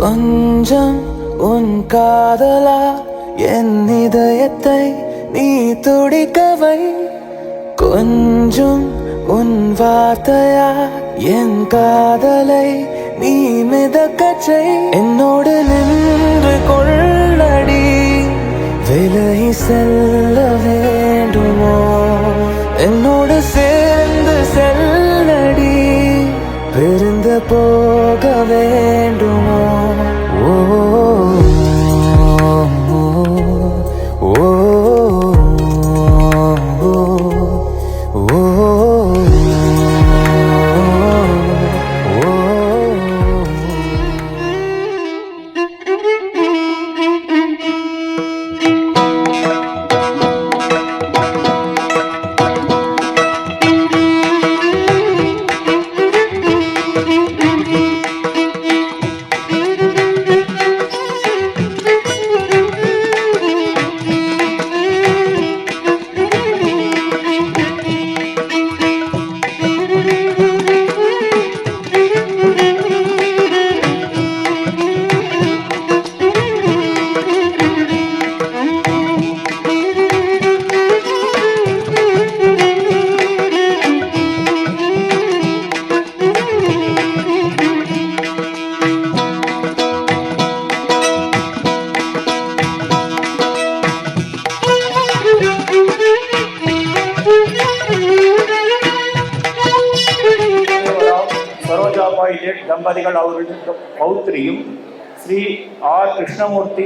கொஞ்சம் உன் காதலா என் இதயத்தை நீ துடிக்கவை. கொஞ்சம் உன் வார்த்தையா என் காதலை நீ மிதக்கச்சை. என்னோடு நின்று கொள்ளடி, விலகி செல்ல வேண்டுமோ? என்னோடு சேர்ந்து செல்லடி, பிரிந்து போக வேண்டுமோ? ஓ ஓ ஓ தம்பதிகள் அவர்களின் பௌத்திரியும், ஸ்ரீ ஆர் கிருஷ்ணமூர்த்தி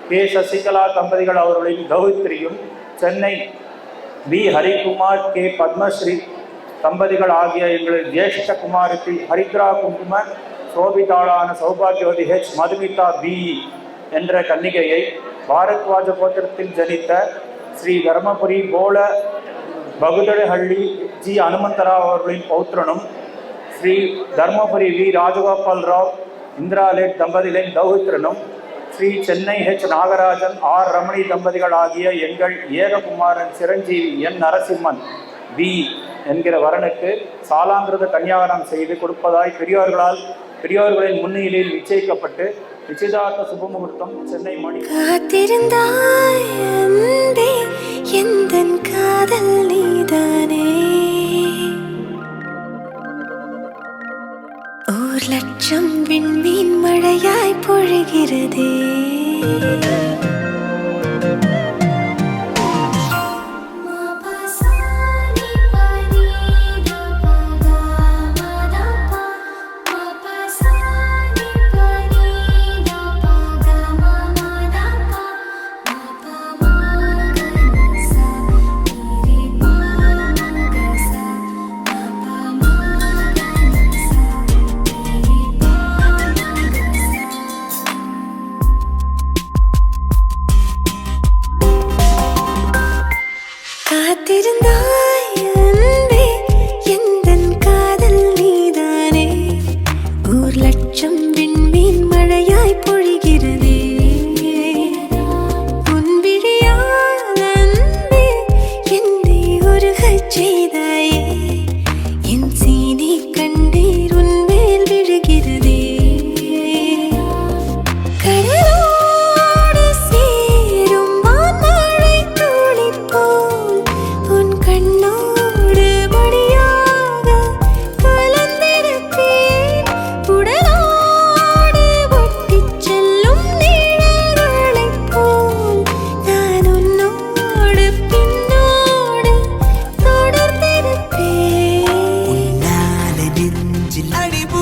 கே சசிகலா தம்பதிகள் அவர்களின் கௌத்திரியும், சென்னை வி ஹரிகுமார் கே பத்மஸ்ரீ தம்பதிகள் ஆகிய எங்களின் ஜேஷ்ட குமாரத்தி ஹரித்ரா குங்கும சோபிதாளான சௌபாகியவதி ஹெச் மதுமிதா பி என்ற கன்னிகையை பாரத்வாஜ கோத்திரத்தில் ஜனித்த ஸ்ரீ தர்மபுரி போல பகுதடஹள்ளி ஜி அனுமந்தராவ் அவர்களின் பௌத்திரனும், ஸ்ரீ தர்மபுரி வி ராஜகோபால் ராவ் இந்திராலேட் தம்பதிகளின் தௌஹித்ரனும், ஸ்ரீ சென்னை ஹெச் நாகராஜன் ஆர் ரமணி தம்பதிகள் ஆகிய எங்கள் ஏககுமாரன் சிரஞ்சீவி என் நரசிம்மன் பி என்கிற வரனுக்கு சாலாங்கிருத கன்னியாகனம் செய்து கொடுப்பதாய் பெரியோர்களின் முன்னிலையில் நிச்சயிக்கப்பட்டு நிச்சயதார்த்த சுபமுகூர்த்தம் சென்னை மணி. ஓர் லட்சம் விண்மீன் மழையாய் பொழிகிறதே. அடிபூ